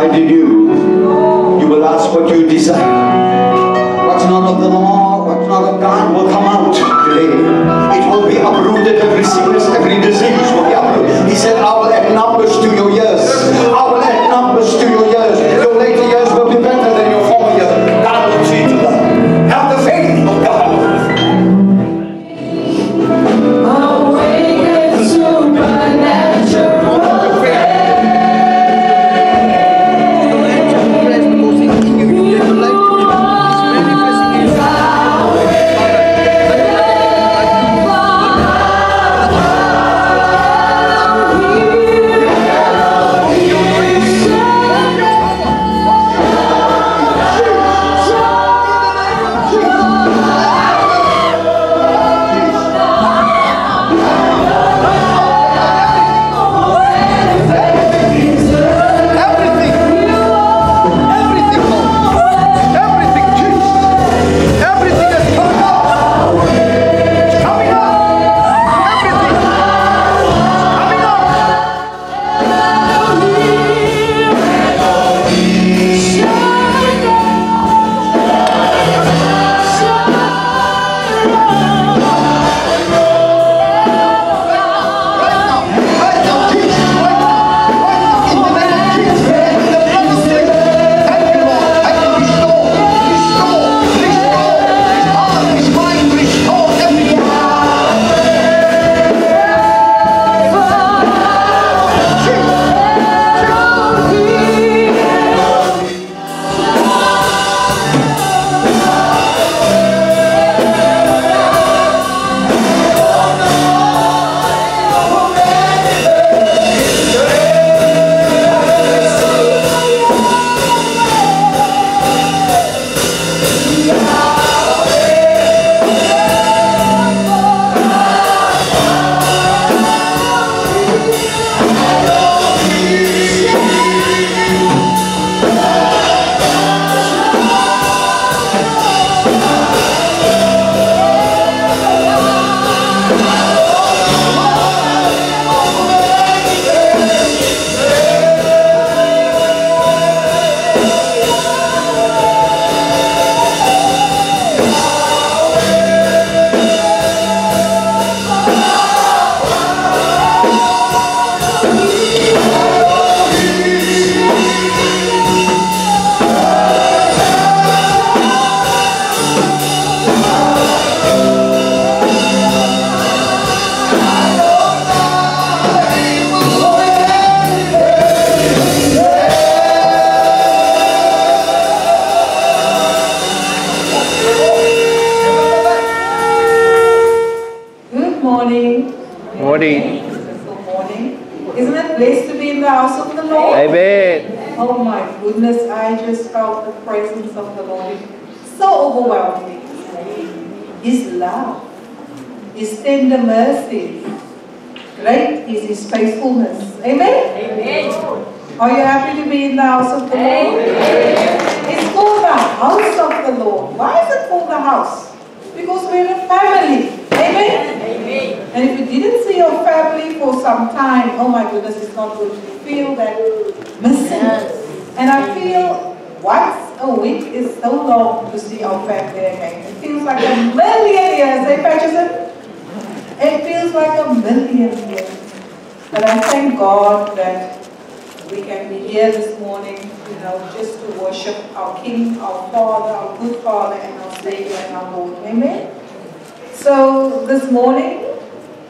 abide in you, you will ask what you desire. What's not of the law, what's not of God will come out today. It will be uprooted. Every sickness, every disease will be uprooted. He said, I will add numbers to your years. I will add numbers to your years. Your later years will be better than your former years. God will see to that. Have the faith of God. So this morning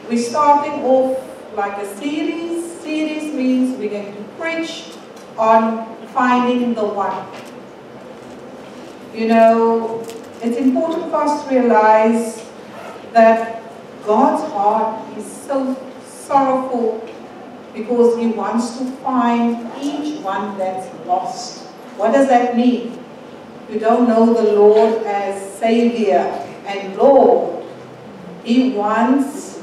we're starting off like a series. Series means we're going to preach on finding the one. You know, it's important for us to realize that God's heart is so sorrowful because He wants to find each one that's lost. What does that mean? You don't know the Lord as Savior and Lord. He wants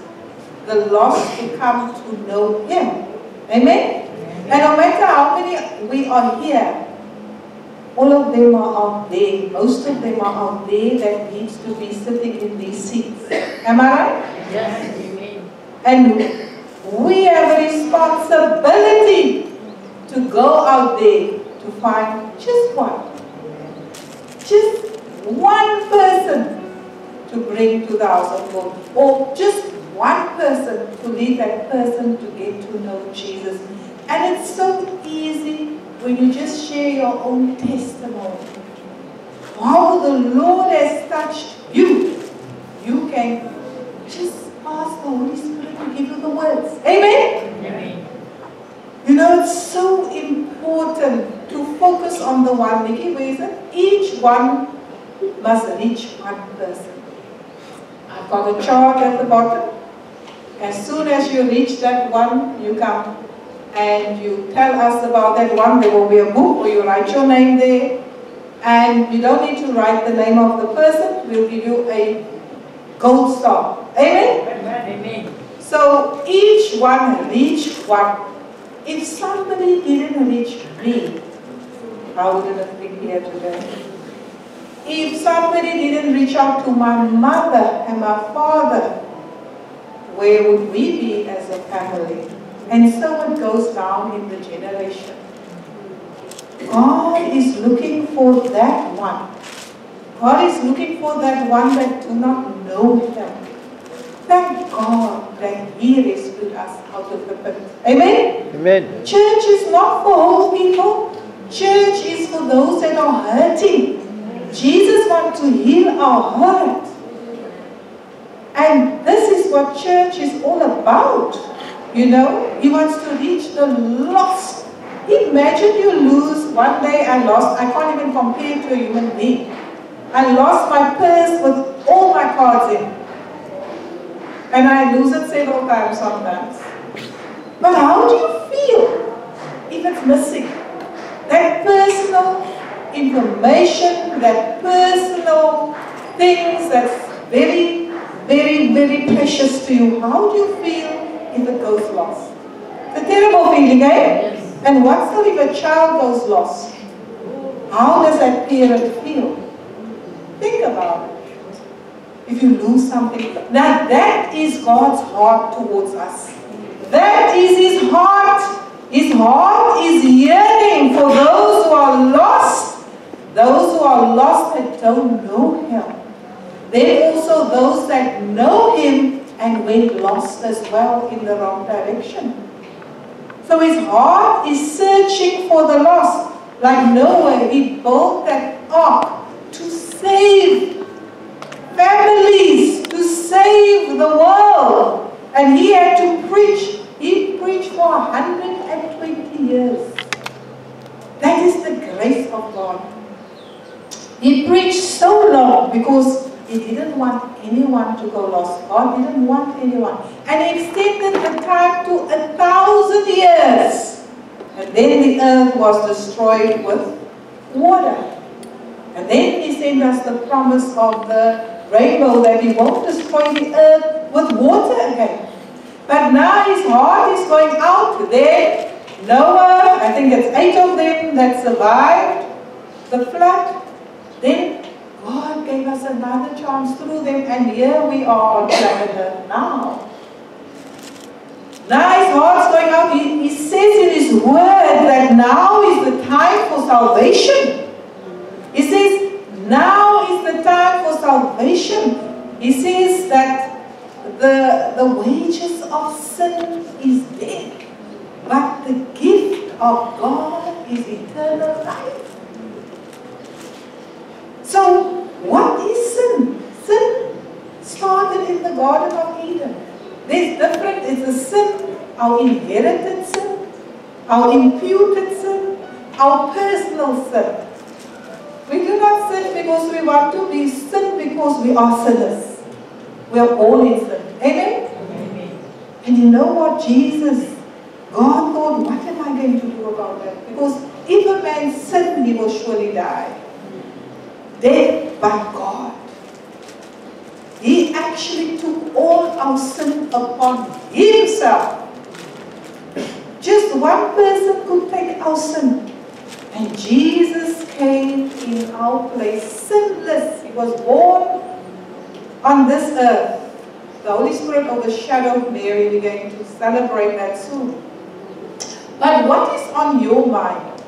the lost to come to know Him. Amen? And no matter how many we are here, all of them are out there. Most of them are out there that needs to be sitting in these seats. Am I right? Yes. Amen. And we have a responsibility to go out there to to find just one person to bring to the house of God, or just one person to lead that person to get to know Jesus. And it's so easy when you just share your own testimony. How the Lord has touched you. You can just ask the Holy Spirit to give you the words. Amen? Amen. You know, it's so important to focus on the one. Nikki, where is it? Each one must reach one person. I've got a chart at the bottom. As soon as you reach that one, you come and you tell us about that one. There will be a book, or you write your name there. And you don't need to write the name of the person. We'll give you a gold star. Amen? Amen. So each one reach one. If somebody didn't reach me, I wouldn't have been here today. If somebody didn't reach out to my mother and my father, where would we be as a family? And so it goes down in the generation. God is looking for that one. God is looking for that one that do not know Him. Thank God that He rescued us out of the pit. Amen? Amen. Church is not for old people. Church is for those that are hurting. Jesus wants to heal our heart. And this is what church is all about. You know, He wants to reach the lost. Imagine you lose. One day I can't even compare it to a human being. I lost my purse with all my cards in. And I lose it several times sometimes. But how do you feel if it's missing? That personal information, that personal things that's very, very, very precious to you. How do you feel if it goes lost? It's a terrible feeling, eh? Yes. And what's if a child goes lost? How does that parent feel? Think about it. If you lose something, that is God's heart towards us. That is His heart. His heart is yearning for those who are lost. Those who are lost that don't know Him. Then also those that know Him and went lost as well in the wrong direction. So His heart is searching for the lost. Like Noah, he built that ark to save families, to save the world. And he had to preach. He preached for 120 years. That is the grace of God. He preached so long because He didn't want anyone to go lost. God didn't want anyone. And He extended the time to 1,000 years. And then the earth was destroyed with water. And then He sent us the promise of the rainbow that He won't destroy the earth with water again. But now His heart is going out there. Noah, I think it's 8 of them that survived the flood. Then God gave us another chance through them, and here we are on planet Earth now. Now His heart's going out. He says in His word that now is the time for salvation. He says, now is the time for salvation. He says that the wages of sin is death, but the gift of God is eternal life. So, what is sin? Sin started in the Garden of Eden. There's different, it's a sin, our inherited sin, our imputed sin, our personal sin. We do not sin because we want to, we sin because we are sinners. We are all in sin. Amen? Amen. And you know what? Jesus, God thought, what am I going to do about that? Because if a man sin, he will surely die. Death, but God. He actually took all our sin upon Himself. Just one person could take our sin. And Jesus came in our place, sinless. He was born on this earth. The Holy Spirit overshadowed Mary. We're going to celebrate that soon. But what is on your mind?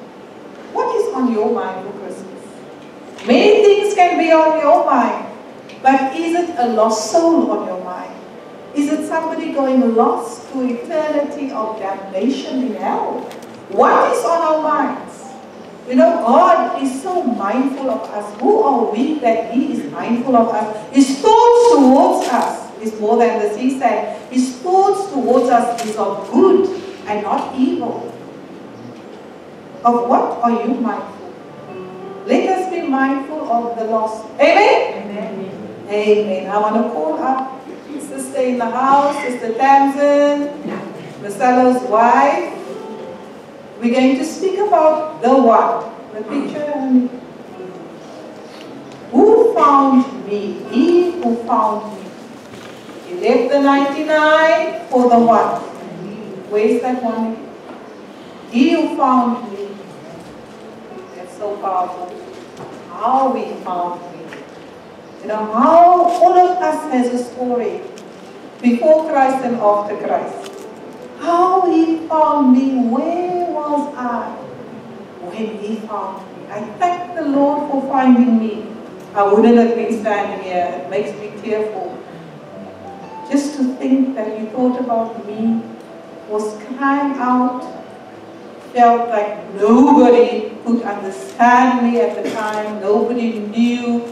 What on your mind for Christmas? Many things can be on your mind, but is it a lost soul on your mind? Is it somebody going lost to eternity of damnation in hell? What is on our minds? You know, God is so mindful of us. Who are we that He is mindful of us? His thoughts towards us is more than the sea sand. His thoughts towards us is of good and not evil. Of what are you mindful? Let us be mindful of the lost. Amen? Amen. Amen. I want to call up Sister in the house, Sister Tamsin, Marcelo's wife. We're going to speak about the one. The picture. Who found me? He who found me. He left the 99 for the one. Where's that one? He who found me. That's so powerful. How we found me. You know, how all of us has a story. Before Christ and after Christ. How He found me. Where was I when He found me? I thank the Lord for finding me. I wouldn't have been standing here. It makes me tearful. Just to think that He thought about me, was crying out, felt like nobody could understand me at the time, nobody knew.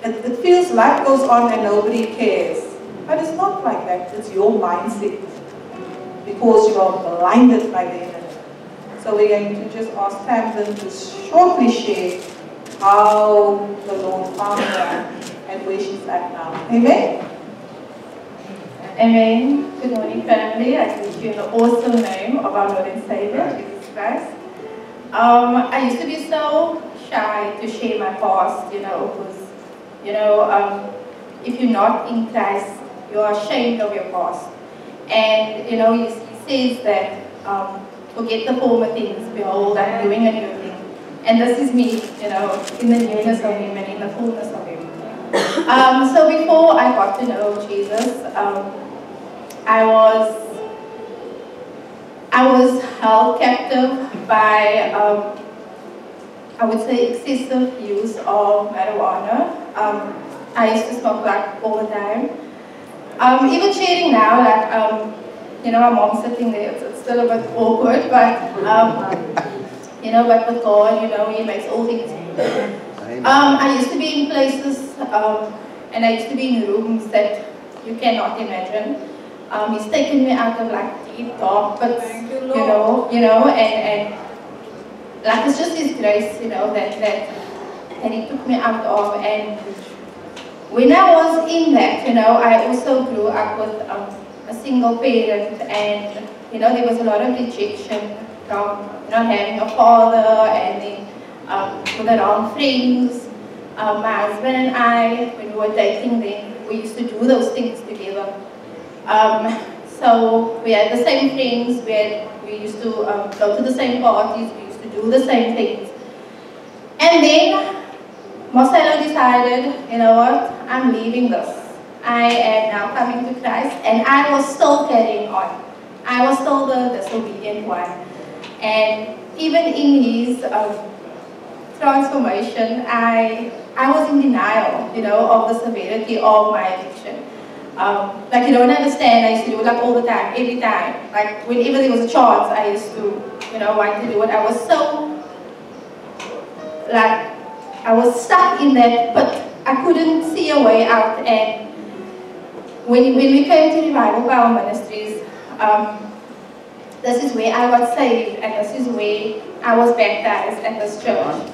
It feels life goes on and nobody cares. But it's not like that. It's your mindset. Because you are blinded by the enemy. So we're going to just ask Tamsin to shortly share how the Lord found her and where she's at now. Amen? Amen. Good morning, family. I greet you in the awesome name of our Lord and Savior, Jesus Christ. I used to be so shy to share my past, because, if you're not in Christ, you're ashamed of your past. And, he says that, forget the former things, behold, I'm doing a new thing. And this is me, in the newness of Him and in the fullness of Him. So before I got to know Jesus, I was held captive by, I would say, excessive use of marijuana. I used to smoke like all the time. Even sharing now, like, my mom's sitting there, it's still a bit awkward, but, but with God, He makes all things new. I used to be in places, and I used to be in rooms that you cannot imagine. He's taken me out of like deep dark pits, and like it's just His grace, that He took me out of. And when I was in that, I also grew up with a single parent, and there was a lot of rejection from not having a father, and then with the wrong friends. My husband and I, when we were dating then, we used to do those things together. So we had the same friends, we used to go to the same parties, we used to do the same things. And then Marcelo decided, you know what, I'm leaving this. I am now coming to Christ, and I was still carrying on. I was still the disobedient one. And even in his transformation, I was in denial, of the severity of my addiction. Like, you don't understand, I used to do it like all the time, every time. Like, whenever there was a chance, I used to, want to do it. I was so, like, I was stuck in that, but I couldn't see a way out. And when we came to Revival Power Ministries, this is where I got saved, and this is where I was baptized at this church.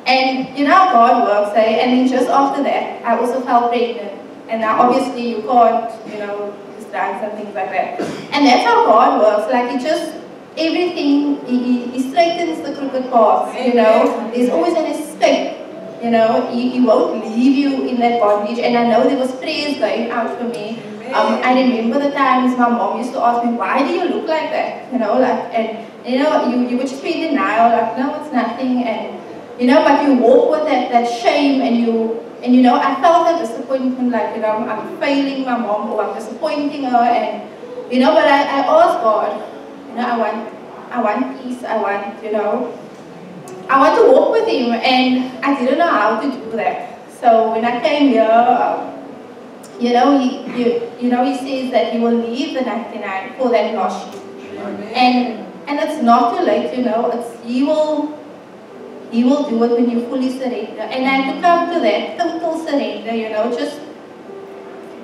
And how God works, eh? And then just after that, I also fell pregnant. And now obviously you can't, use drugs and things like that. And that's how God works. Like, He just, everything, He straightens the crooked paths, There's always an escape, He won't leave you in that bondage. And I know there was prayers going out for me. I remember the times my mom used to ask me, why do you look like that? You would just be in denial, like, no, it's nothing. And, but you walk with that shame, and I felt that disappointment, like, I'm failing my mom, or I'm disappointing her, and, but I asked God, I want peace, I want, I want to walk with him, and I didn't know how to do that. So when I came here, you know, he says that he will leave the 99 for that lost sheep. And it's not too late, you know. He will do it when you fully surrender. And I had to come to that total surrender, you know, just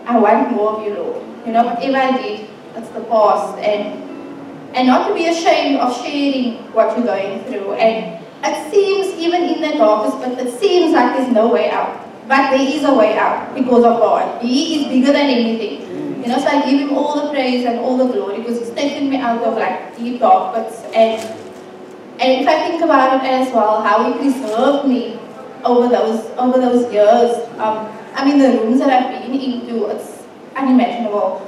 I want more of you, Lord. You know, whatever I did, it's the past, and not to be ashamed of sharing what you're going through. And it seems, even in the darkest, but it seems like there's no way out. But there is a way out because of God. He is bigger than anything. You know, so I give him all the praise and all the glory because he's taken me out of like deep dark pits. And if I think about it as well, how he preserved me over those years. I mean, the rooms that I've been into, it's unimaginable.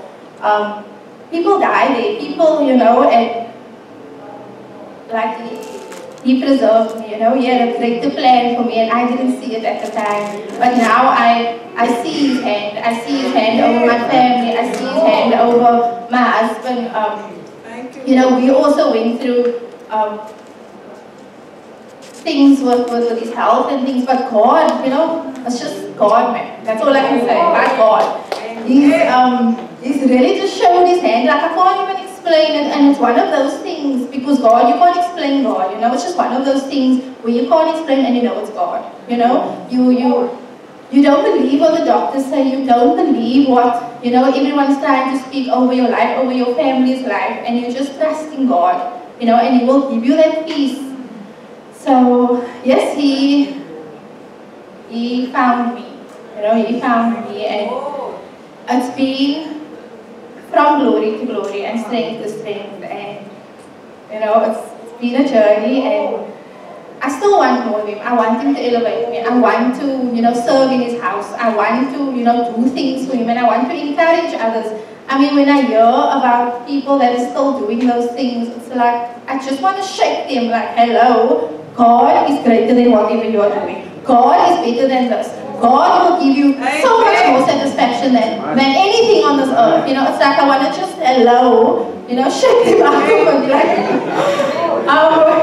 People die there, people, you know, and like he preserved me, you know. He had a greater plan for me, and I didn't see it at the time. But now I see his hand. I see his hand over my family. I see his hand over my husband. You know, we also went through things with his health and things, but God, you know, it's just God, man. That's all I can say. My God. He's really just showed his hand. Like, I can't even explain it, and it's one of those things, because God, you can't explain God, you know. It's just one of those things where you can't explain and you know it's God. You know, you don't believe what the doctors say. You don't believe what, you know, everyone's trying to speak over your life, over your family's life, and you're just trusting God, you know, and He will give you that peace. So yes, He found me, you know. He found me, and it's been from glory to glory and strength to strength, and you know, it's been a journey, and I still want more of Him. I want Him to elevate me. I want to, you know, serve in His house. I want to, you know, do things for Him, and I want to encourage others. I mean, when I hear about people that are still doing those things, it's like, I just want to shake them like, hello, God is greater than whatever you are doing. God is better than this. God will give you so much more satisfaction than anything on this earth. You know, it's like I want to just, hello, you know, shake them up and be like,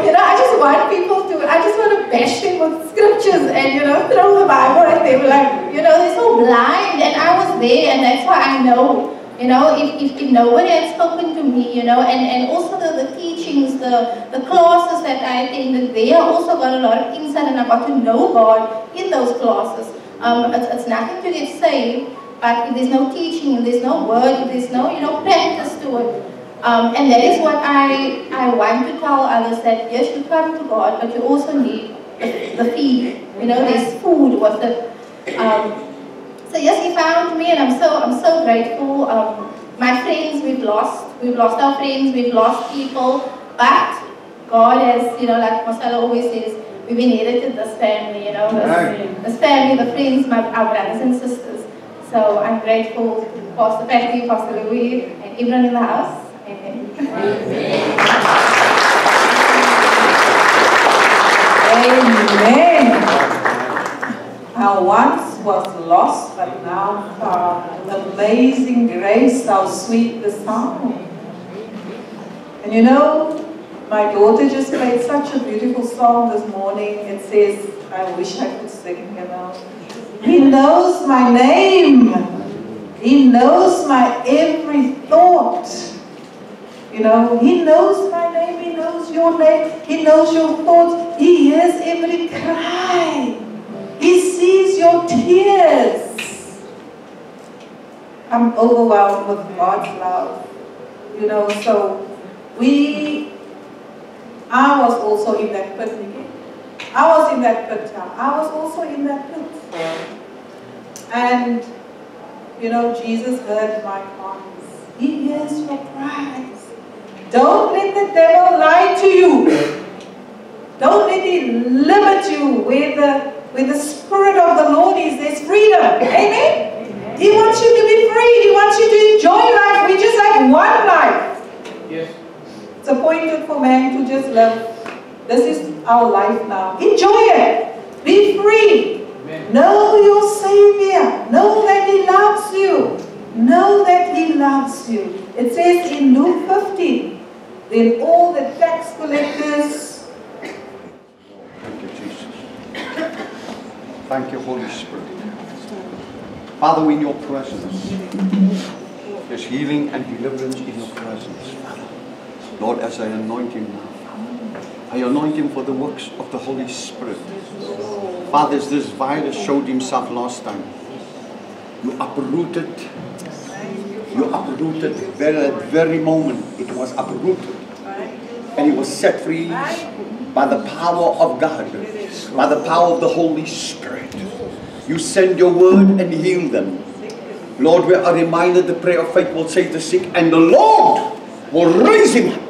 you know, I just want people to, I just want to bash them with scriptures and, you know, throw the Bible at them. Like, you know, they're so blind, and I was there, and that's why I know. You know, if nobody had spoken to me, you know, and also the teachings, the classes that I attended, they also got a lot of insight, and I got to know God in those classes. It's nothing to get saved, but if there's no teaching, if there's no word, if there's no, you know, practice to it. And that is what I want to tell others, that yes, you come to God, but you also need the feed. You know, there's food with it. So yes, He found me, and I'm so grateful. My friends, we've lost our friends, we've lost people, but God has, you know, like Marcelo always says, we've inherited this family, you know, this family, the friends, our brothers and sisters. So I'm grateful to Pastor Patty, Pastor Louis, and everyone in the house. Amen. Amen. I once was lost, but now found. Amazing grace, how sweet the sound. And you know, my daughter just played such a beautiful song this morning. It says, I wish I could sing, you know. He knows my name. He knows my every thought. You know, He knows my name. He knows your name. He knows your thoughts. He hears every cry. He sees your tears. I'm overwhelmed with God's love. You know, so I was also in that pit again. I was in that pit. I was also in that pit. And, you know, Jesus heard my cries. He hears your cries. Don't let the devil lie to you. Don't let him limit you where the Spirit of the Lord is. There's freedom. Amen? He wants you to be free. He wants you to enjoy life. We just have one life. Yes. It's appointed for man to just live. This is our life now. Enjoy it. Be free. Amen. Know your Savior. Know that He loves you. Know that He loves you. It says in Luke 15, then all the tax collectors Thank you, Holy Spirit. Father, in your presence, there's healing and deliverance in your presence. Lord, as I anoint him now, I anoint him for the works of the Holy Spirit. Father, as this virus showed himself last time, you uprooted the very moment it was uprooted. And he was set free by the power of God, by the power of the Holy Spirit. You send your word and heal them. Lord, we are reminded the prayer of faith will save the sick, and the Lord will raise him up.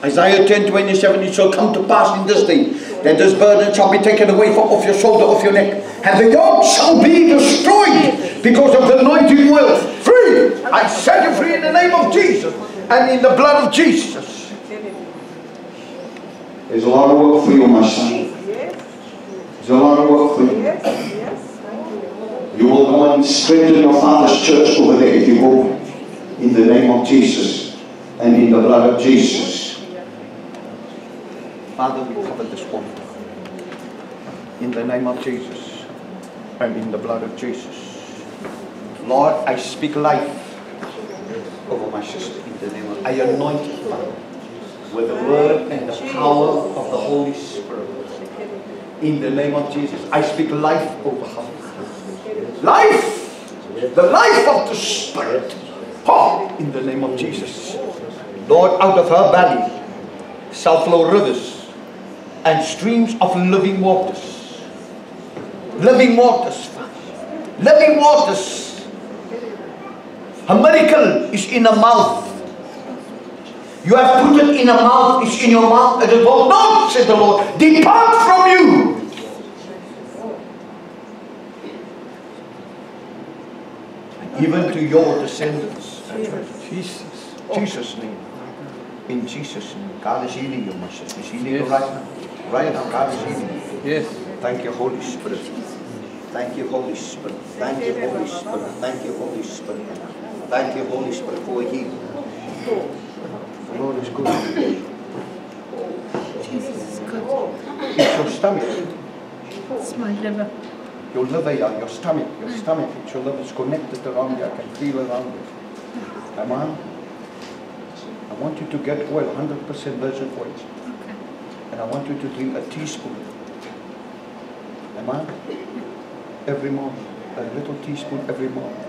Isaiah 10:27, it shall come to pass in this day that this burden shall be taken away from off your shoulder, off your neck, and the yoke shall be destroyed because of the anointing oil. Free! I set you free in the name of Jesus and in the blood of Jesus. There's a lot of work for you, my son. There's a lot of work for you. You will go and strengthen your father's church over there if you go in the name of Jesus and in the blood of Jesus. Father, we cover this woman in the name of Jesus and in the blood of Jesus. Lord, I speak life over my sister in the name of, I anoint her, Father, with the word and the power of the Holy Spirit. In the name of Jesus, I speak life over her. Life! The life of the Spirit. Oh, in the name of Jesus. Lord, out of her belly shall flow rivers and streams of living waters. Living waters. Living waters. A miracle is in her mouth. You have put it in her mouth, it's in your mouth, and it will not, said the Lord, depart from you. Even to your descendants. Jesus. Jesus' name. In Jesus' name. God is healing you, my sister. He's healing you right now. Right now, God is healing you. Yes. Thank you, Holy Spirit. Thank you, Holy Spirit. Thank you, Holy Spirit. Thank you, Holy Spirit. Thank you, Holy Spirit, for healing. The Lord is good. Jesus is good. It's your stomach. It's my liver. Your liver, yeah, your stomach. It's your liver. It's connected around you. I can feel around it. Amen. I want you to get oil, 100% virgin oil. Okay. And I want you to drink a teaspoon. Amen. Every morning. A little teaspoon every morning.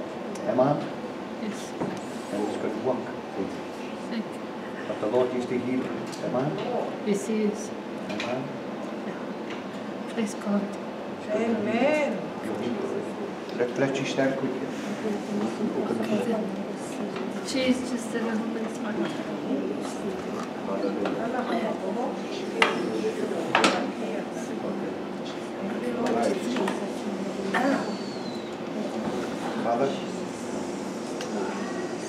Amen. Yes. And it's going to work. Thank you. But the Lord is the healer. Amen. Yes, He is. Amen. Praise God. Amen. Let you stand quickly. Cheese just a little bit smaller. Father,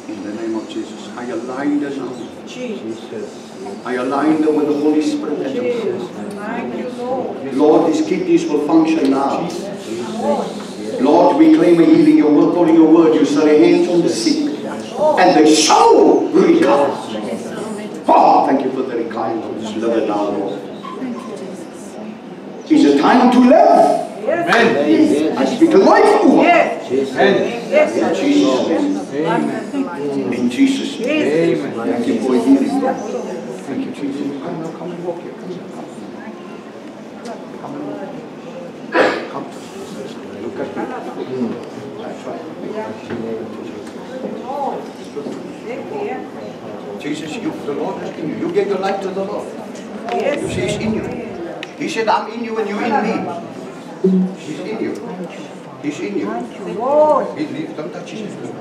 in the name of Jesus, I align them now. Jesus. I align them with the Holy Spirit. Jesus. Thank you, Lord. Lord, these kidneys will function now. Lord, we claim a healing. Your word, according to your word, you set hands on the sick, and they shall recover. Oh, thank you for the recovery of this liver now, Lord. It's a time to live. Yes. I speak life over. Yes. Yes. In Jesus' name. Amen. In Jesus' name. Amen. Thank you for healing. Thank you, Jesus. Come and walk here. Come and walk. Come. Look at me. That's right. Jesus, the Lord is in you. You gave your life to the Lord. You see, He's in you. He said, I'm in you and you in me. He's in you. He's in you. Don't touch His hand.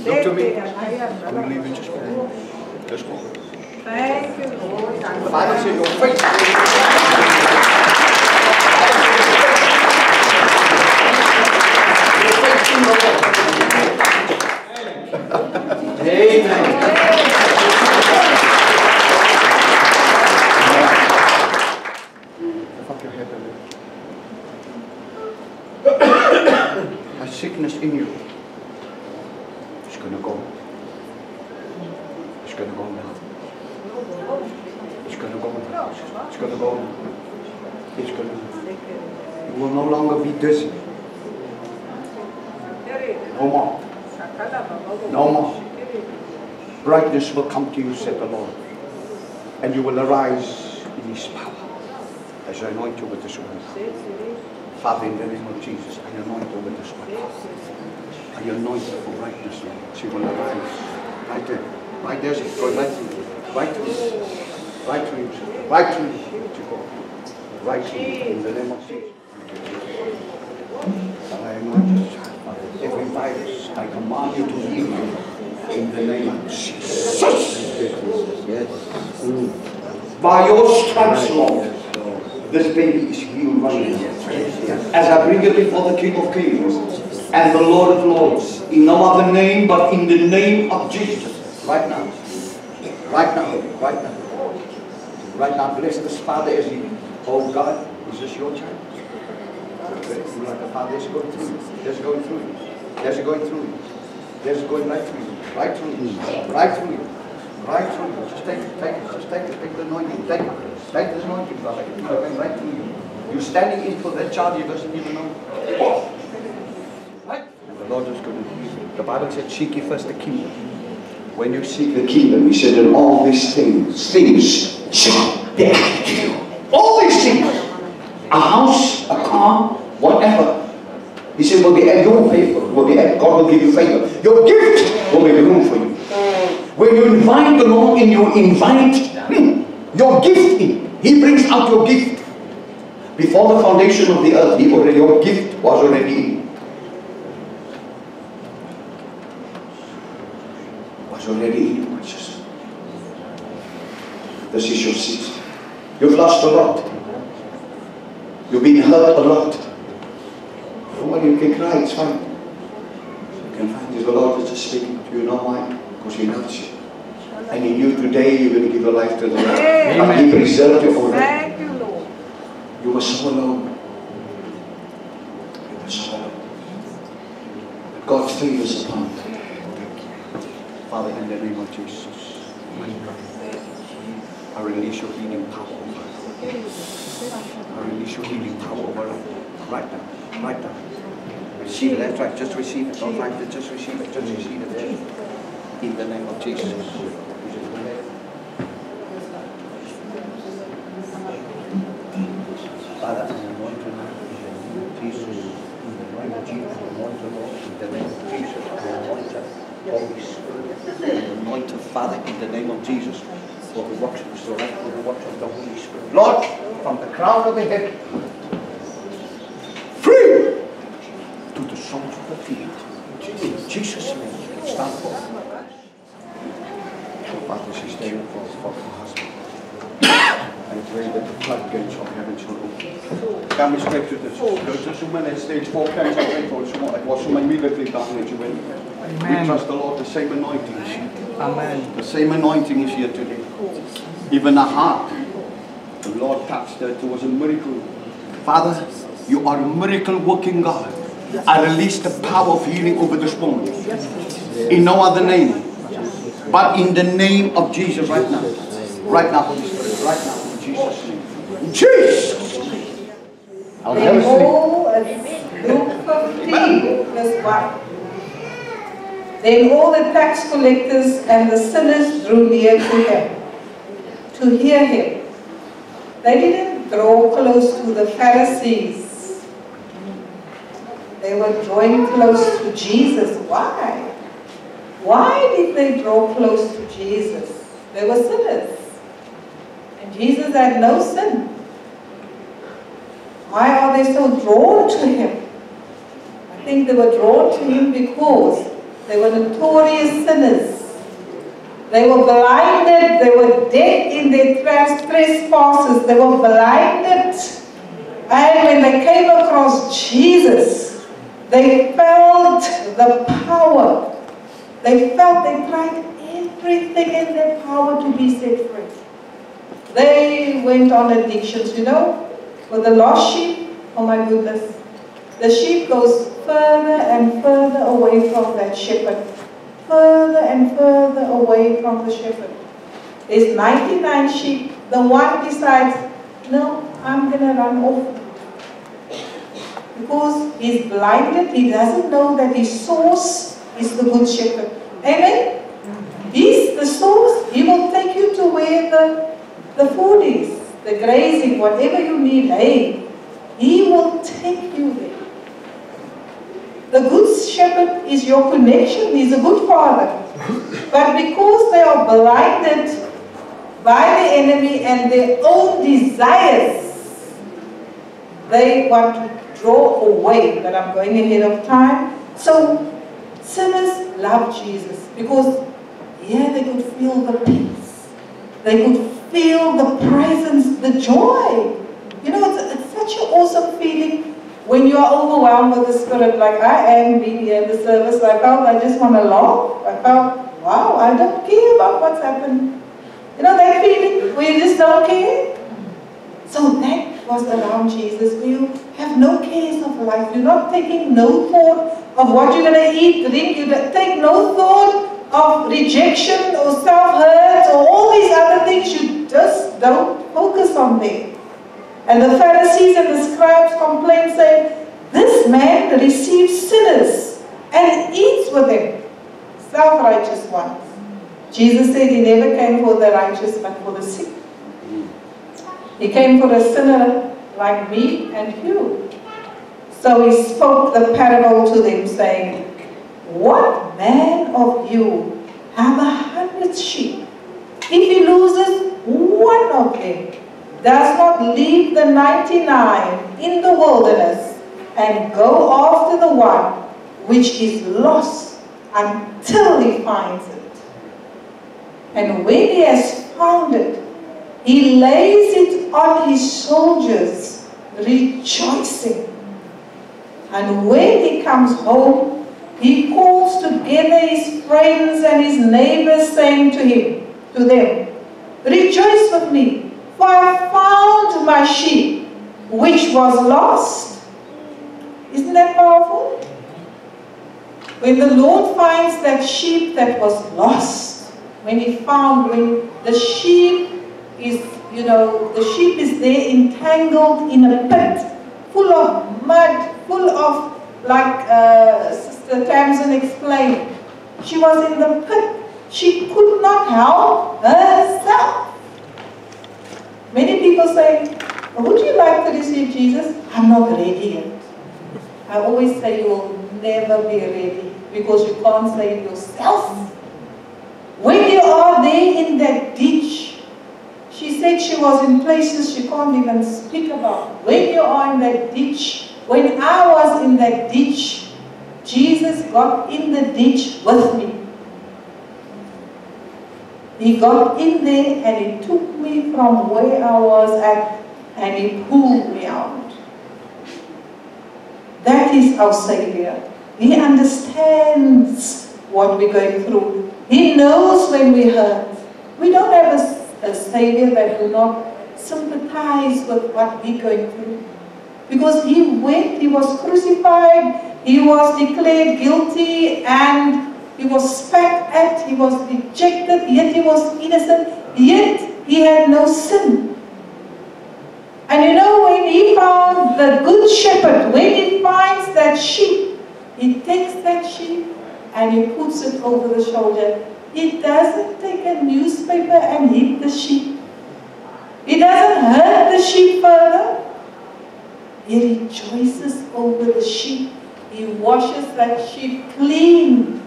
Look to me. I'm leaving just for you. Just go. Thank you, Lord. The Bible says your faith. Your faith in the Lord. Amen. Fuck your head a little. A sickness in you. It's going to go. It's going to go now. It's going to go now. You will no longer be dizzy. No more. No more. Brightness will come to you, said the Lord. And you will arise in His power. As I anoint you with this word. Father, in the name of Jesus, I anoint you with this word. I anoint you for brightness, Lord. She will arise. Right there. Right there. She's going right through you. Right through you. Right through you. Right through you. Right through you. In the name of Jesus. I anoint you. Every virus, I command you to heal you. In the name of Jesus. By your stripes, Lord, this baby is healed right now. As I bring it before the King of Kings and the Lord of Lords, in no other name but in the name of Jesus. Right now. Right now. Right now. Right now. Bless this Father as he. Oh God, is this your child? Like the Father is going through you. Just going through you. Just going through you. Just going right through you. Right through you. Right through you. Right through you. Just take it. Take it. Just take it. Take the anointing. Take it. Take this anointing, brother. It's going right through you. You're standing in for that child you doesn't even know. Right? And the Lord is going to heal you. The Bible said, seek ye first the kingdom. When you seek the kingdom, He said, and all these things shall be added to you. All these things. A house, a car, whatever. He said, will be at your favor. God will give you favor. Your gift will make room for you. When you invite the Lord and you invite your gift in, He brings out your gift. Before the foundation of the earth, your gift was already in. Was already in, precious. This is your season. You've lost a lot. You've been hurt a lot. Well, you can cry, it's fine. You can find the Lord is just speaking to you. You know why? Because He loves you. And He knew today you're going to give your life to the Lord. And He preserved you already. Thank you, Lord. You were so alone. You were so alone. But God's favor is upon you. Father, in the name of Jesus, I release your healing power over us. I release your healing power over us. Right now. Right now. Receive it. That's right. Just receive it. Don't fight it. Just receive it. Just receive it. In the name of Jesus. Father, I anoint you now. Jesus. In the name of Jesus. I anoint you, Lord. In the name of Jesus. I anoint you. Holy Spirit. I anoint you, Father, in the name of Jesus. For the works of the right, for the works of the Holy Spirit. Lord, from the crown of the head. Free to the soles of the feet. In Jesus' name, stand forth. Father, she's staying for her husband. I pray that the floodgates of heaven shall open. Can we speak to this? Go to someone at stage 4 cancer. It was someone immediately done that you went. We trust the Lord, the same anointing is here. Amen. The same anointing is here today. Even a heart. The Lord touched her. It was a miracle. Father, you are a miracle working God. I release the power of healing over this woman. In no other name. But in the name of Jesus right now. Right now, Holy Spirit. Right now, in Jesus' name. In Jesus' name. I'll never sleep. Luke 15, verse 1. Then all the tax collectors and the sinners drew near to him, to hear him. They didn't draw close to the Pharisees. They were drawing close to Jesus. Why? Why did they draw close to Jesus? They were sinners. And Jesus had no sin. Why are they so drawn to him? I think they were drawn to him because they were notorious sinners. They were blinded. They were dead in their trespasses. They were blinded. And when they came across Jesus, they felt the power. They felt they tried everything in their power to be set free. They went on addictions, you know. With the lost sheep, oh my goodness. The sheep goes further and further away from that shepherd. Further and further away from the shepherd. There's 99 sheep. The one decides, no, I'm going to run off. Because he's blinded, he doesn't know that his source is the Good Shepherd. Amen? He's the source. He will take you to where the food is, the grazing, whatever you need, hay. He will take you there. The Good Shepherd is your connection. He's a good father. But because they are blinded by the enemy and their own desires, they want to draw away. But I'm going ahead of time. So sinners love Jesus because here they could feel the peace. They could feel the presence, the joy. You know, it's such an awesome feeling when you are overwhelmed with the Spirit, like I am being here in the service. I felt I just want to laugh. I felt, wow, I don't care about what's happened. You know that feeling where you just don't care? So that was around Jesus, where you have no cares of life. You're not taking no thought of what you're going to eat, drink. You take no thought of rejection or self-hurt or all these other things. You just don't focus on them. And the Pharisees and the scribes complained, saying, this man receives sinners and eats with them, self-righteous ones. Jesus said he never came for the righteous but for the sick. He came for a sinner like me and you. So he spoke the parable to them, saying, what man of you have 100 sheep? If he loses one of them, does not leave the 99 in the wilderness and go after the one which is lost until he finds it. And when he has found it, he lays it on his shoulders, rejoicing. And when he comes home, he calls together his friends and his neighbors, saying to them, rejoice with me, for I found my sheep, which was lost. Isn't that powerful? When the Lord finds that sheep that was lost, when the sheep is, you know, the sheep is there entangled in a pit, full of mud, full of, like Sister Tamsin explained, she was in the pit. She could not help herself. Many people say, would you like to receive Jesus? I'm not ready yet. I always say you will never be ready because you can't save yourself. When you are there in that ditch, she said she was in places she can't even speak about. When you are in that ditch, when I was in that ditch, Jesus got in the ditch with me. He got in there and he took me from where I was at and he pulled me out. That is our Savior. He understands what we're going through. He knows when we hurt. We don't have a Savior that will not sympathize with what we're going through. Because he went, he was crucified, he was declared guilty, and he was spat at, he was rejected, yet he was innocent, yet he had no sin. And you know, when he found the Good Shepherd, when he finds that sheep, he takes that sheep and he puts it over the shoulder. He doesn't take a newspaper and hit the sheep. He doesn't hurt the sheep further. He rejoices over the sheep. He washes that sheep clean.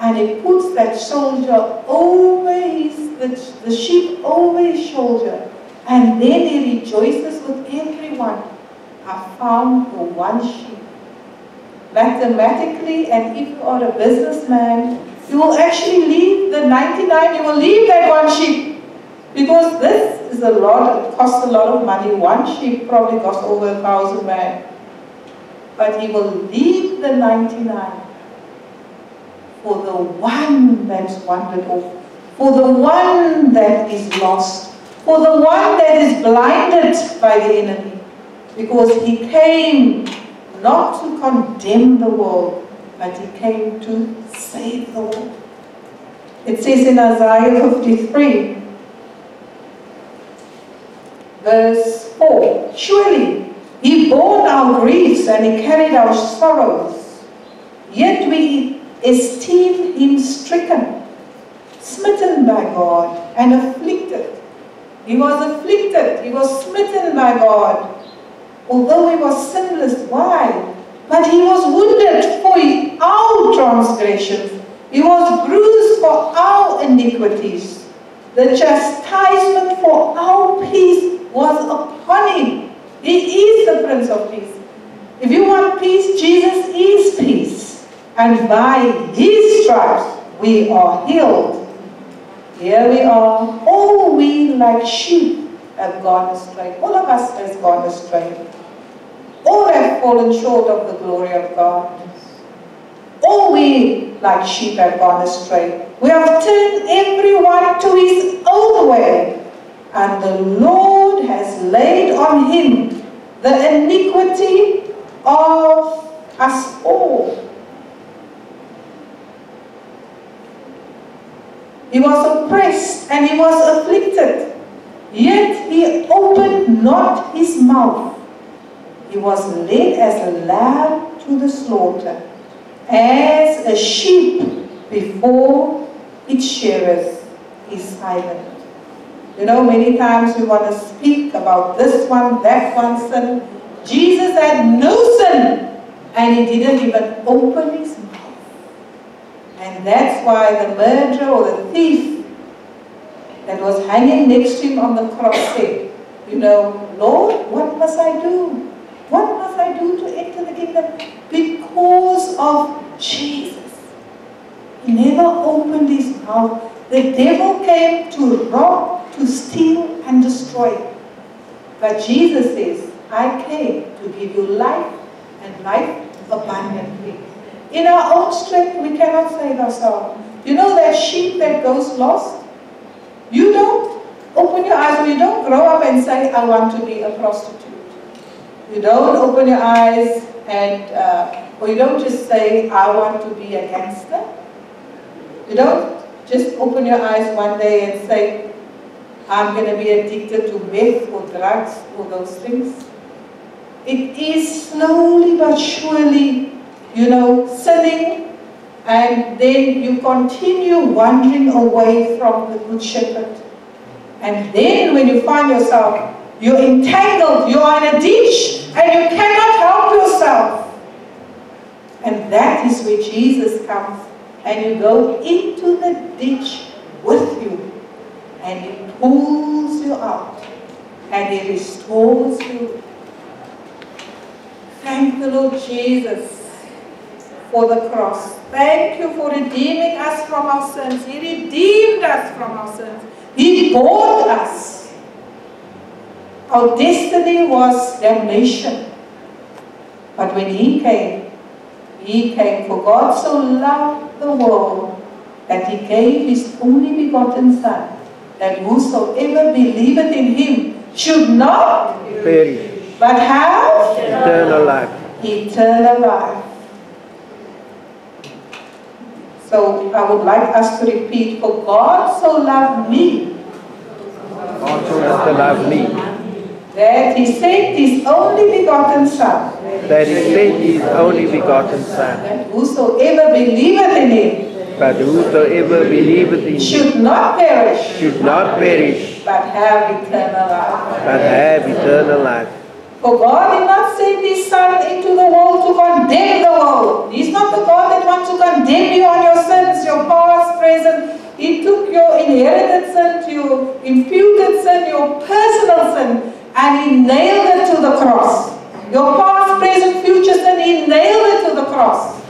And he puts that soldier over the sheep over his shoulder. And then he rejoices with everyone. I found the one sheep. Mathematically, and if you are a businessman, you will actually leave the 99, you will leave that one sheep. Because this is a lot, it costs a lot of money. One sheep probably costs over 1,000 rand. But he will leave the 99 for the one that's wandered off, for the one that is lost, for the one that is blinded by the enemy. Because he came not to condemn the world, but he came to save the world. It says in Isaiah 53, verse 4, surely He bore our griefs and He carried our sorrows. Yet we esteem Him stricken, smitten by God, and afflicted. He was afflicted. He was smitten by God. Although He was sinless. Why? But He was wounded for our transgressions. He was bruised for our iniquities. The chastisement for our peace was upon Him. He is the Prince of Peace. If you want peace, Jesus is peace. And by His stripes we are healed. Here we are. All we like sheep have gone astray. All of us has gone astray. All have fallen short of the glory of God. All we like sheep have gone astray. We have turned everyone to his own way. And the Lord has laid on Him the iniquity of us all. He was oppressed and He was afflicted, yet He opened not His mouth. He was led as a lamb to the slaughter, as a sheep before its shearers is silent. You know, many times we want to speak about this one, that one sin. Jesus had no sin, and He didn't even open His mouth. And that's why the murderer or the thief that was hanging next to Him on the cross said, you know, Lord, what must I do? What must I do to enter the kingdom? Because of Jesus. He never opened His mouth. The devil came to rob, to steal, and destroy. But Jesus says, I came to give you life and life abundantly. In our own strength, we cannot save ourselves. You know that sheep that goes lost? You don't open your eyes, or you don't grow up and say, I want to be a prostitute. You don't open your eyes and, or you don't just say, I want to be a gangster. You don't just open your eyes one day and say, I'm going to be addicted to meth or drugs or those things. It is slowly but surely, you know, sinning, and then you continue wandering away from the Good Shepherd. And then when you find yourself, you're entangled, you're in a ditch, and you cannot help yourself. And that is where Jesus comes, and you go into the ditch with you, and He pulls you out, and He restores you. Thank the Lord Jesus for the cross. Thank you for redeeming us from our sins. He redeemed us from our sins. He bought us. Our destiny was damnation. But when He came for God so loved the world that He gave His only begotten Son, that whosoever believeth in Him should not perish, but have eternal life. Eternal life. So I would like us to repeat, for God so loved me, God so loved me, that He sent His only begotten Son, that He sent His only begotten Son, that whosoever believeth in Him but whosoever believeth in Him should not perish, but have eternal life. For God did not send His Son into the world to condemn the world. He's not the God that wants to condemn you on your sins, your past, present. He took your inherited sin, your imputed sin, your personal sin, and He nailed it to the cross. Your past, present, future sin, He nailed it to the cross.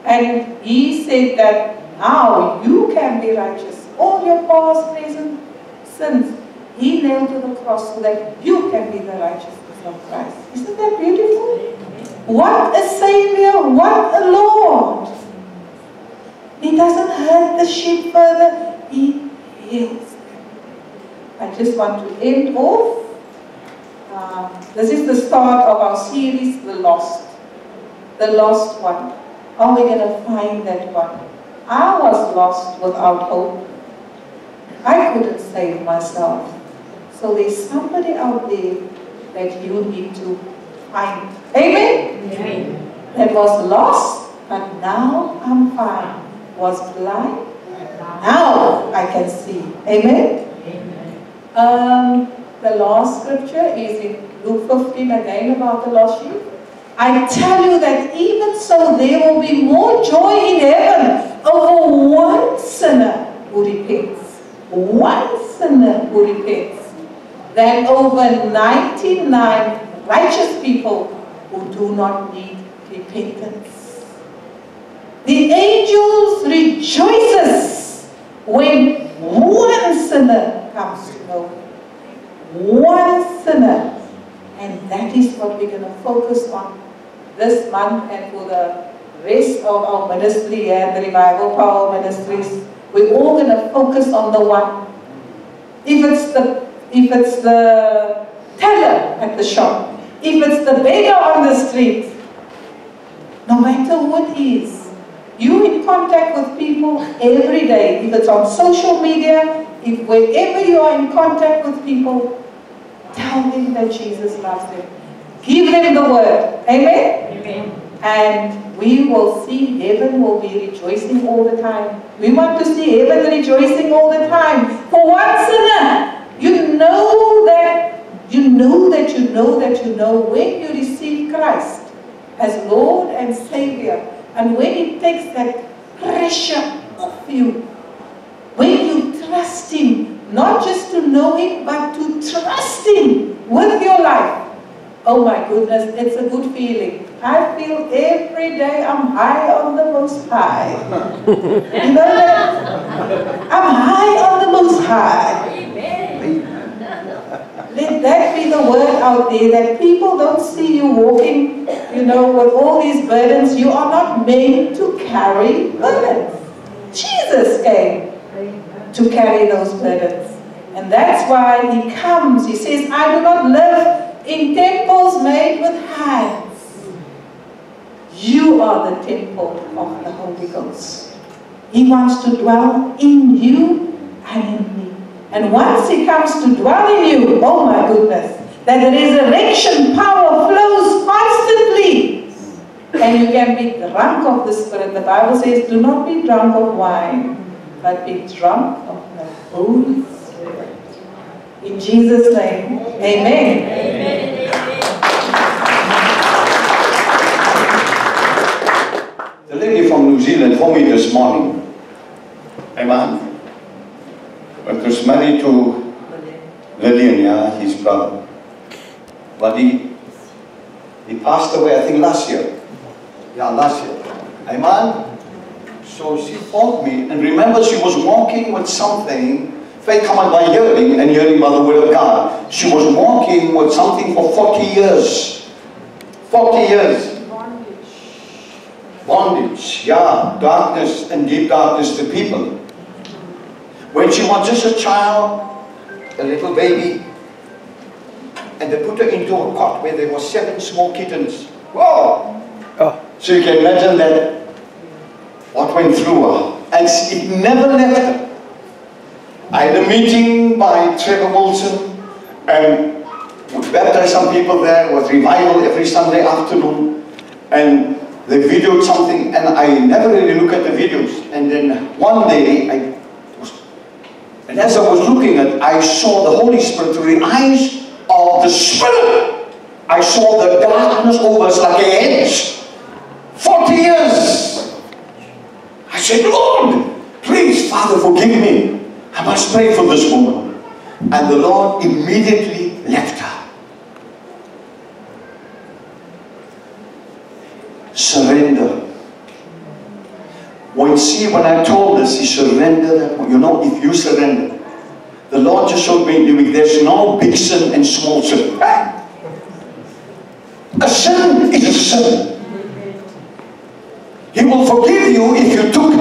And He said that now you can be righteous. All your past, present sins, He nailed to the cross so that you can be the righteousness of Christ. Isn't that beautiful? What a Savior, what a Lord. He doesn't hurt the sheep further, He heals them. I just want to end off. This is the start of our series, The Lost. The lost one. Are we going to find that one? I was lost without hope. I couldn't save myself. So there's somebody out there that you need to find. Amen? Amen. That was lost, but now I'm fine. Was blind, now I can see. Amen? Amen. The last scripture is in Luke 15 again about the lost sheep. I tell you that even so there will be more joy in heaven over one sinner who repents. One sinner who repents than over 99 righteous people who do not need repentance. The angels rejoices when one sinner comes to know. One sinner. And that is what we're going to focus on this month and for the rest of our ministry and the Revival Power Ministries. We're all going to focus on the one. If it's the teller at the shop, if it's the beggar on the street, no matter who it is, you're in contact with people every day. If it's on social media, if wherever you are in contact with people, tell them that Jesus loves them. Give them the word. Amen? Amen. And we will see heaven will be rejoicing all the time. We want to see heaven rejoicing all the time. For one sinner, you know when you receive Christ as Lord and Savior, and when He takes that pressure off you, when you trust Him, not just to know Him, but to trust Him with your life. Oh my goodness, it's a good feeling. I feel every day I'm high on the Most High. You know that? I'm high on the Most High. Let that be the word out there, that people don't see you walking, with all these burdens. You are not meant to carry burdens. Jesus came to carry those burdens. And that's why He comes. He says, I do not live in temples made with hands. You are the temple of the Holy Ghost. He wants to dwell in you and in me. And once He comes to dwell in you, oh my goodness, that the resurrection power flows constantly. And you can be drunk of the Spirit. The Bible says, do not be drunk of wine, but be drunk of the Holy Spirit. In Jesus' name, amen. Amen. The lady from New Zealand told me this morning, amen, but was married to Lillian, his brother. But he passed away, I think, last year. Yeah, last year. Amen. So she called me, and remember, she was walking with something. Faith comes by hearing, and hearing by the word of God. She was walking with something for 40 years. 40 years. Bondage, yeah, darkness and deep darkness to people. When she was just a child, a little baby, and they put her into a cot where there were 7 small kittens. Whoa! Oh. So you can imagine that, what went through her. And it never left her. I had a meeting by Trevor Wilson, and we baptized some people there with revival every Sunday afternoon, and they videoed something, and I never really look at the videos. And then one day, and as I was looking at it, I saw the Holy Spirit through the eyes of the Spirit. I saw the darkness over us like a hedge. 40 years. I said, Lord, please, Father, forgive me. I must pray for this woman. And the Lord immediately left her. Surrender. When I told this, he surrendered. If you surrender, the Lord just showed me there's no big sin and small sin. A sin is a sin. He will forgive you if you took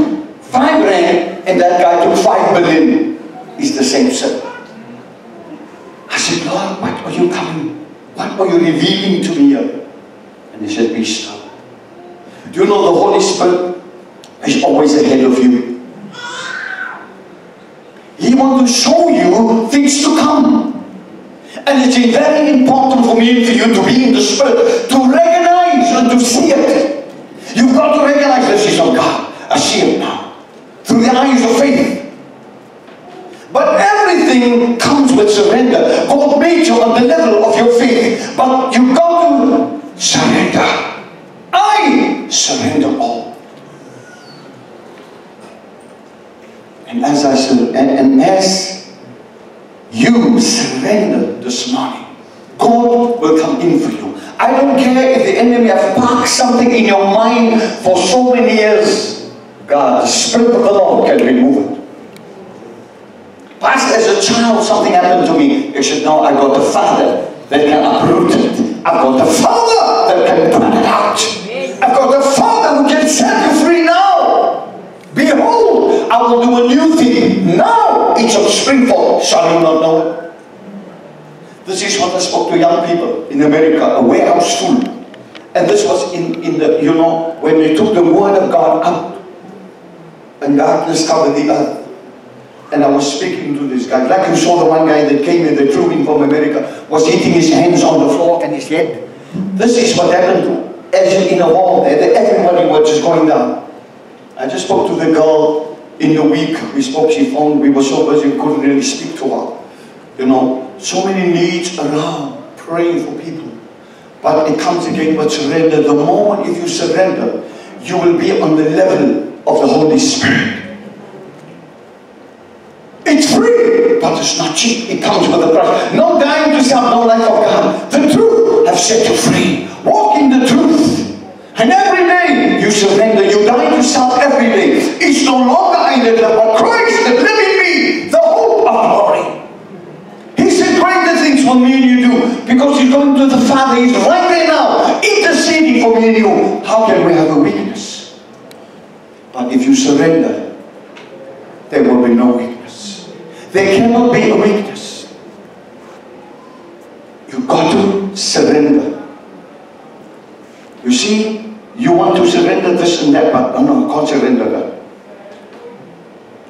5 rand and that guy took 5 billion. It's the same sin. I said, Lord, what are you coming? What are you revealing to me here? And he said, be still. Do you know the Holy Spirit is always ahead of you? He wants to show you things to come. And And it's very important for me and for you to be in the Spirit, to recognize and to see it. You've got to recognize this is of God. I see it now. Through the eyes of faith. But everything comes with surrender. God made you on the level of your faith. But you've got to surrender. I surrender all. And as I said, and as you surrender this morning, God will come in for you. I don't care if the enemy has parked something in your mind for so many years. God, the Spirit of the Lord can remove it. Pastor, as a child, something happened to me. You should know I got a Father that can uproot it. I've got a Father that can burn it out. I've got a Father who can set you free now. Behold, I will do a new thing. Now it's of springfall. Shall you not know it? This is what I spoke to young people in America, a warehouse full. And this was in the, you know, when they took the word of God up and darkness covered the earth. And I was speaking to this guy. Like you saw the one guy that came in, the trooping from America, was hitting his hands on the floor and his head. This is what happened to, as in a wall there, everybody was just going down. I just spoke to the girl in the week. We spoke, she phoned, we were so busy we couldn't really speak to her. You know, so many needs around, praying for people. But it comes again with surrender. The moment if you surrender, you will be on the level of the Holy Spirit. It's free, but it's not cheap. It comes with a price. No dying to self, no life of God. The truth has set you free. Walk in the truth. And every day you surrender. You die to self every day. It's no longer I that live, but Christ that live in me. The hope of glory. He said greater things will me and you do. Because he's going to the Father. He's right there now. Interceding for me and you. How can we have a weakness? But if you surrender, there will be no weakness. There cannot be a weakness. You've got to surrender. You see, you want to surrender this and that, but no, I can't surrender that.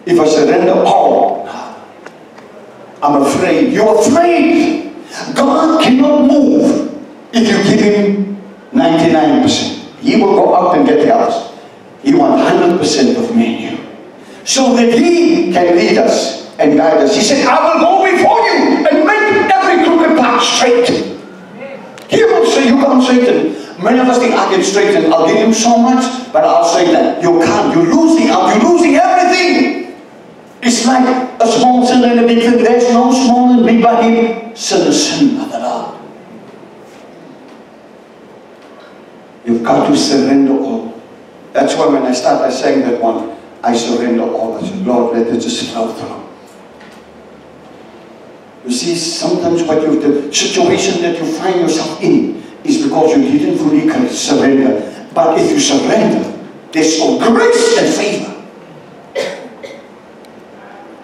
If I surrender all, I'm afraid. You're afraid. God cannot move if you give him 99%. He will go up and get the others. He wants 100% of me and you. So that he can lead us and guide us. He said, I will go before you and make every crooked path straight. He will say, you can't straighten. Many of us think, I can straighten. I'll give you so much, but I'll straighten. You can't. You're losing out. You're losing everything. It's like a small sin and a big sin. There's no small and big but him. Sin is sin, Mother Lord. You've got to surrender all. That's why when I sang that one, I surrender all. I said, Lord, let it just flow through. You see, sometimes the situation that you find yourself in is because you didn't fully surrender. But if you surrender, there's all grace and favor.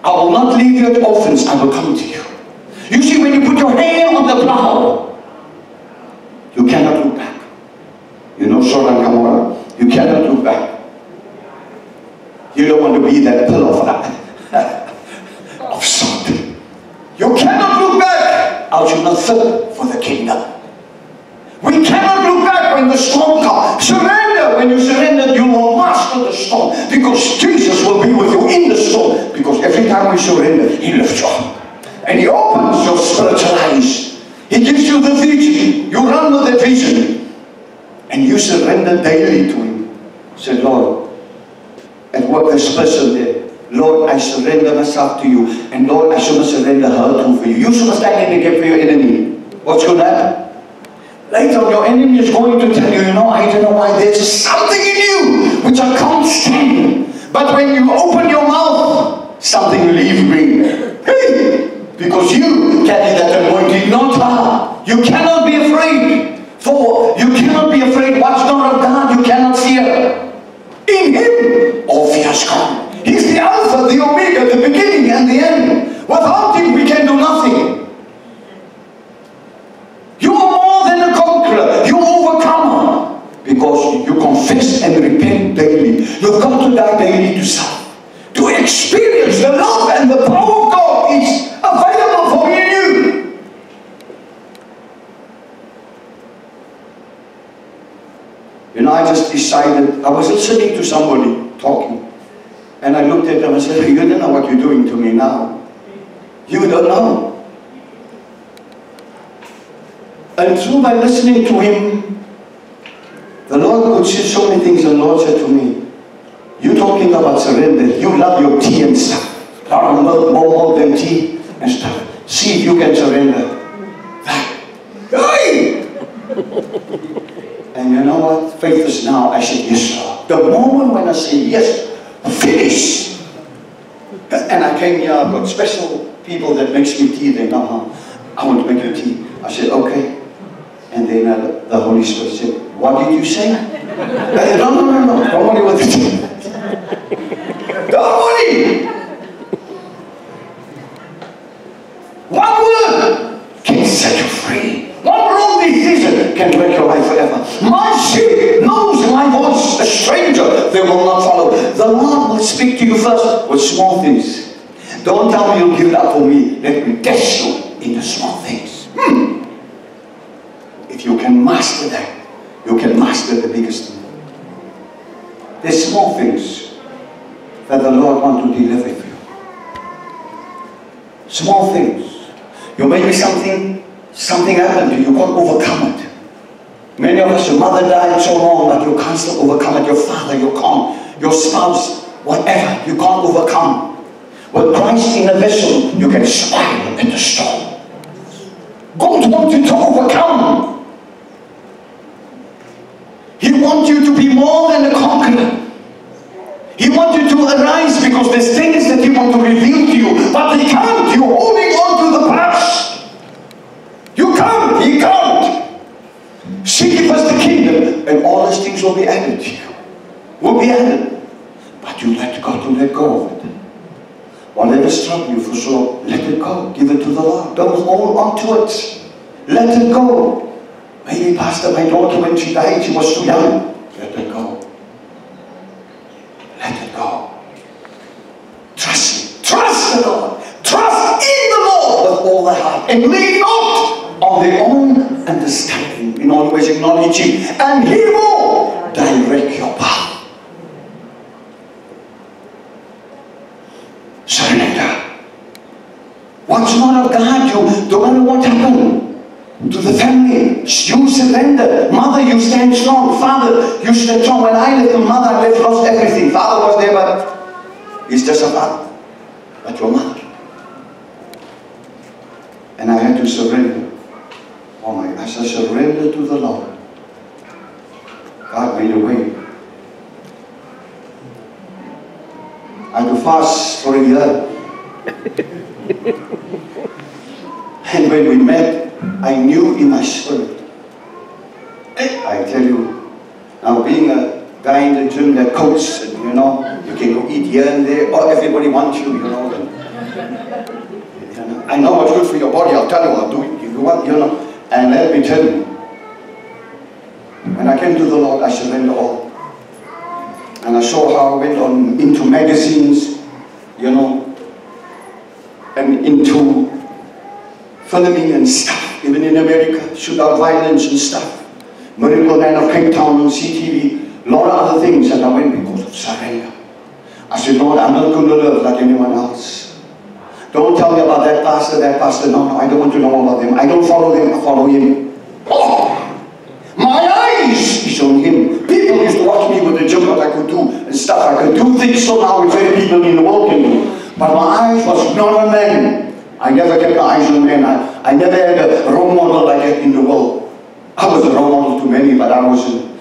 I will not leave you at orphans, I will come to you. You see, when you put your hand on the plow, you cannot look back. You know Sodom and Gomorrah, you cannot look back. You don't want to be that pillar of salt. You cannot look back. I should not fit for the kingdom. We cannot look back when the storm comes. Surrender. When you surrender, you will master the storm. Because Jesus will be with you in the storm. Because every time we surrender, he lifts you up. And he opens your spiritual eyes. He gives you the vision. You run with that vision. And you surrender daily to him. Say, Lord, at work there's a person there. Lord, I surrender myself to you. And Lord, I should surrender her too for you. You should stand in the gap for your enemy. What's going to happen? Later on, your enemy is going to tell you, you know, I don't know why, there's something in you which I can't stand. But when you open your mouth, something leaves me. Hey! Because you carry that anointing, not her. You cannot be afraid. For you cannot be afraid what's not of God, you cannot fear. In him, all fear is gone. He's the Alpha, the Omega, the beginning and the end. Without him, we can do nothing. You are more than a conqueror. You overcome. Because you confess and repent daily. You've got to die daily to self. To experience the love and the power of God is available for me and you. You know, I just decided, I was listening to somebody talking, and I looked at them and said, you don't know what you're doing to me now. You don't know. And through my listening to him, the Lord could see so many things, and the Lord said to me, you're talking about surrender. You love your tea and stuff. More than tea and stuff. See if you can surrender. Hey! And you know what? Faith is now. I said, yes, Lord. The moment when I say yes, finish. And I came here, I've got special people that makes me tea. They know how I want to make you tea. I said, okay. And then the Holy Spirit said, what did you say? No. Don't worry with it. Don't worry. One word can set you free. One wrong decision can break your life forever. My sheep knows my voice. A stranger they will not follow. The Lord will speak to you first with small things. Don't tell me you'll give it up for me. Let me test you in the small things. If you can master that, you can master the biggest thing. There's small things that the Lord wants to deliver for you. Small things. You maybe something happened to you, you can't overcome it. Many of us, your mother died so long, but you can't still overcome it. Your father, you can't. Your spouse, whatever, you can't overcome. With Christ in a vessel, you can spiral in the storm. God wants you to overcome. He wants you to be more than a conqueror. He wants you to arise because there's things that He wants to reveal to you, but He can't. You're holding on to the past. You can't. He can't. Seek ye first the kingdom, and all these things will be added to you. Will be added. But you let go of it. Whatever struck you for so, let it go. Give it to the Lord. Don't hold on to it. Let it go. Maybe Pastor, my daughter, when she died, she was too young. Let it go. Let it go. Trust Him. Trust the Lord. Trust in the Lord with all thy heart. And lean not on their own understanding. In all ways acknowledge Him. And He will direct your path. Surrender. What's not of God, you don't know what happened. To the family, you surrender. Mother, you stand strong. Father, you stand strong. When I left mother, I lost everything. Father was there, but he's just a father. But your mother. And I had to surrender. Oh my gosh, I surrendered to the Lord. God made a way. I had to fast for a year. And when we met, I knew in my spirit. I tell you, now being a guy in the gym that coaches, and you know, you can go eat here and there, or everybody wants you, you know. And, I know what's good for your body, I'll tell you, I'll do it. You want, you know. And let me tell you, when I came to the Lord, I surrendered all. And I saw how I went on into magazines, you know, and into filming and stuff, even in America, shootout violence and stuff. Miracle Man of Cape Town on CTV, a lot of other things, and I went because of surrender. I said, Lord, I'm not going to live like anyone else. Don't tell me about that pastor. No, I don't want to know about them. I don't follow them, I follow Him. Oh, my eyes is on Him. People used to watch me with the gym, what I could do and stuff. I could do things so now with very people in the world can do. But my eyes was not on men. I never kept my eyes on men. I never had a role model like that in the world. I was a role model to many, but I wasn't.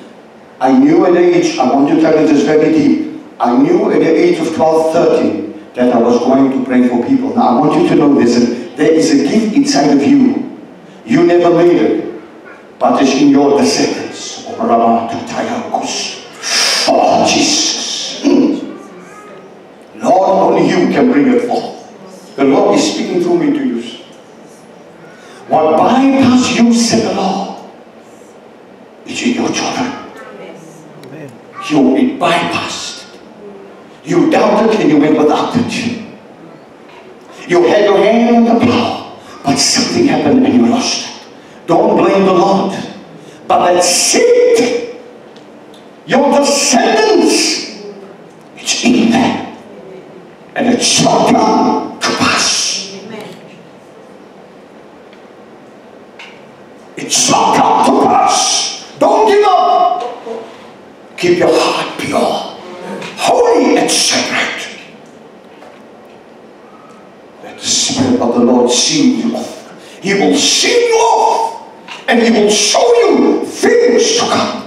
I knew at the age, I want to tell you this very deep, I knew at the age of 12, 13 that I was going to pray for people. Now I want you to know this, there is a gift inside of you. You never made it, but it's in your descendants. Oh, Jesus. Lord, only You can bring it forth. The Lord is speaking through me to you. What bypass you, said the Lord, is in your children. You bypassed. You doubted and you went without it. You had your hand on the plow, but something happened and you lost it. Don't blame the Lord. But that seed your descendants. It's in there. And it shall come to pass. It shall come to pass. Don't give up. Keep your heart pure, holy and sacred. Let the Spirit of the Lord seal you off. He will seal you off, and He will show you things to come.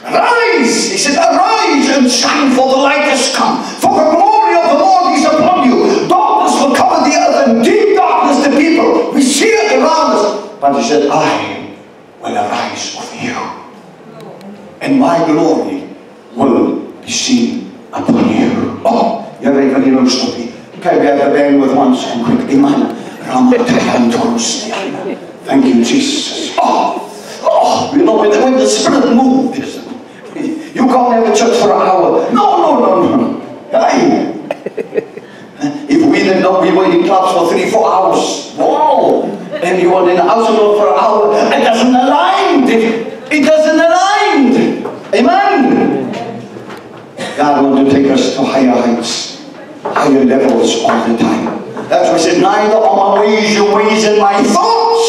Rise, He said, arise and shine, for the light has come. For the glory of the Lord is upon you. Darkness will cover the earth, and deep darkness the people. We see it around us. But He said, I will arise over you, and my glory will be seen upon you. Oh, you're ready to stop it. Can we have the band with one song quickly, man? Thank you, Jesus. Oh, you know, when the Spirit moved, you can't have a church for an hour. No. Hey. If we didn't know, we were in clubs for 3-4 hours. Wow. And you were in the house alone for an hour. It doesn't align. It doesn't align. Amen. God wants to take us to higher heights, higher levels all the time. That's why He said, neither are my ways your ways, and my thoughts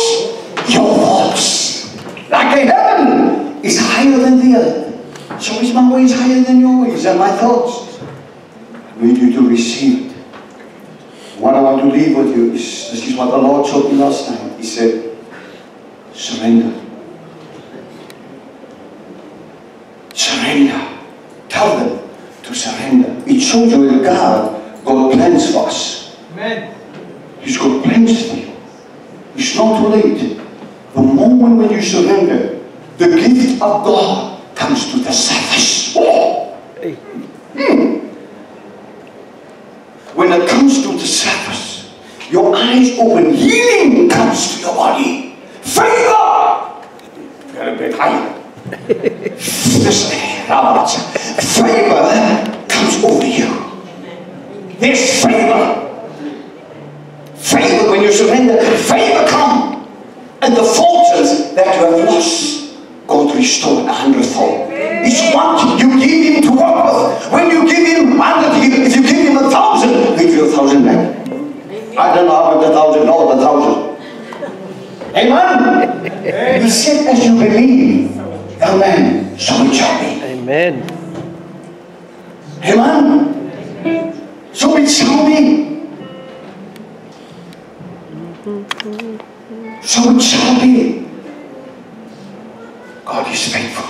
your thoughts. Like the heaven is higher than the earth, so is my ways higher than your ways, and my thoughts. I need you to receive it. What I want to leave with you is, this is what the Lord showed me last night. He said, surrender. Surrender. Tell them to surrender. It shows you that God got plans for us. Amen. He's got plans for you. It's not too late. The moment when you surrender, the gift of God comes to the surface. Oh. When it comes to the surface, your eyes open, healing comes to your body. Favor! Get a bit higher. Favor comes over you. There's favor. Favor when you surrender. Favor come. And the fortunes that you have lost, God restored 100-fold. It's what you give Him to work with. When you give Him 100, if you give Him 1,000, He'll give you 1,000 back. I don't know about the 1,000, no, the 1,000. Amen. He said, as you believe, amen, so it shall be. Amen. Amen. So it shall be. So it shall be. God is faithful.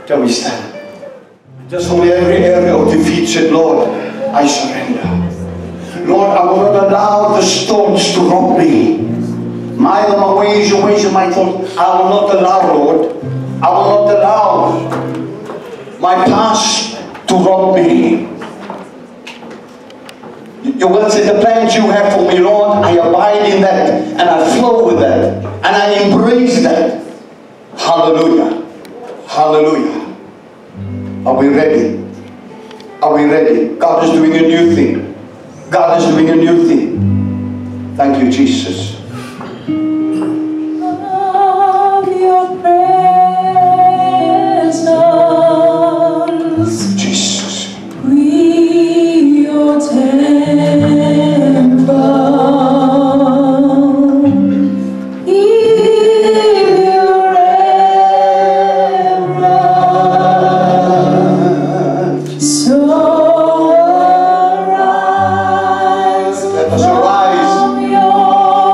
Shall we stand? Just from every area of defeat said, Lord, I surrender. Lord, I will not allow the stones to rob me. Neither my ways, your ways, and my thoughts. I will not allow, Lord. I will not allow my past to rob me. Your word said, the plans you have for me, Lord, I abide in that, and I flow with that, and I embrace that. Hallelujah. Hallelujah. Are we ready? Are we ready? God is doing a new thing. God is doing a new thing. Thank you, Jesus. Of your presence, Jesus. we your temple. Give your reverence. So arise Let us arise. from your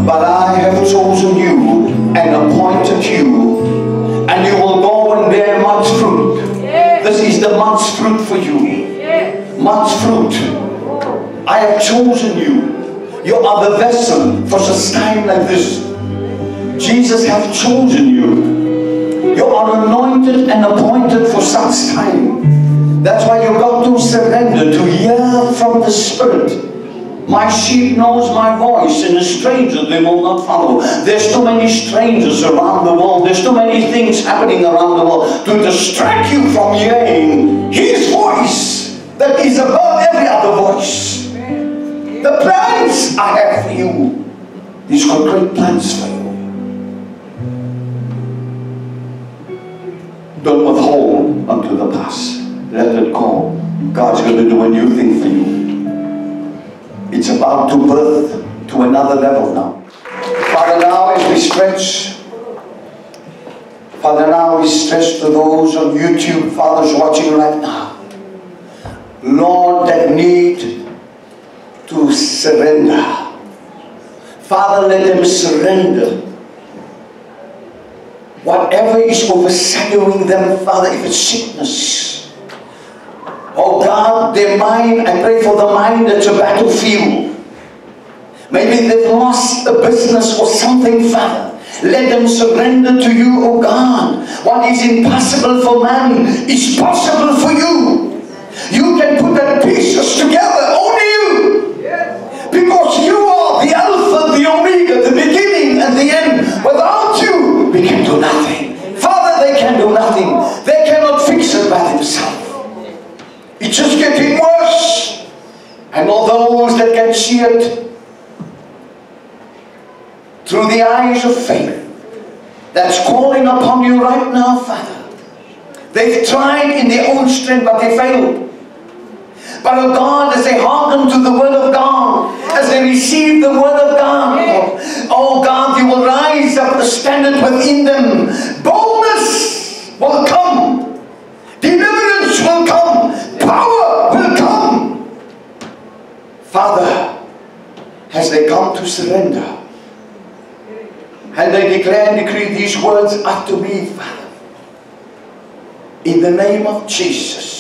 But I have chosen you and appointed you, and you will go and bear much fruit. This is the much fruit for you. Much fruit. I have chosen you. You are the vessel for such time like this. Jesus has chosen you. You are anointed and appointed for such time. That's why you got to surrender, to hear from the Spirit. My sheep knows my voice, and a stranger they will not follow. There's too many strangers around the world. There's too many things happening around the world to distract you from hearing His voice that is above every other voice. The plans I have for you, He's got great plans for you. Don't withhold unto the past. Let it go. God's going to do a new thing for you. It's about to birth to another level now. Father, now as we stretch, Father, now we stretch to those on YouTube, fathers watching right now, Lord, that need to surrender. Father, let them surrender. Whatever is overshadowing them, Father, if it's sickness, oh God, their mind, I pray for the mind that's a battlefield. Maybe they've lost a business or something, Father. Let them surrender to you, oh God. What is impossible for man is possible for you. You can put the pieces together, only you. Because you are the Alpha, the Omega, the beginning and the end. Without you, we can do nothing. Father, they can do nothing. They cannot fix it by themselves. It's just getting worse. And all those that can see it through the eyes of faith, that's calling upon you right now, Father. They've tried in their own strength, but they failed. But oh God, as they hearken to the Word of God, as they receive the Word of God, oh God, you will rise up the standard within them. Boldness will come. Deliverance will come. Power will come. Father, as they come to surrender, and they declare and decree these words unto me, Father, in the name of Jesus.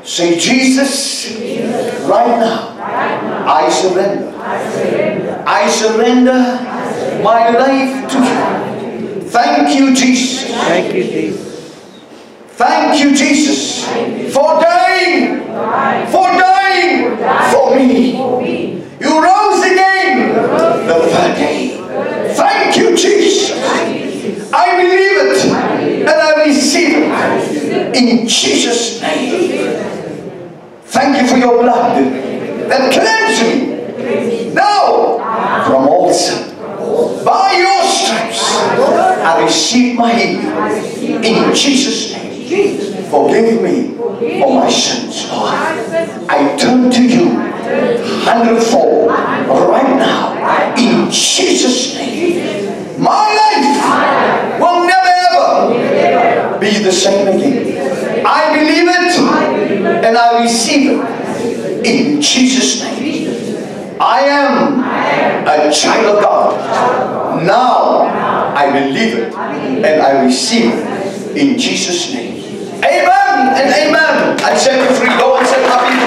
Say, Jesus, right now, I surrender. I surrender my life to you. Thank you, Jesus. Thank you, Jesus. Thank you, Jesus, for dying for me. You rose again the third day. Thank you, Jesus. I believe it and I receive it in Jesus' name. Thank you for your blood that cleanses me now from all sin. By your stripes I receive my healing in Jesus' name. Forgive me for my sins, Lord. I turn to you 100-fold right now in Jesus' name. My life will never ever be the same again. I believe it and I receive it in Jesus' name. I am a child of God. Now I believe it and I receive it in Jesus' name. Amen and amen. I set you free. Go and set happy.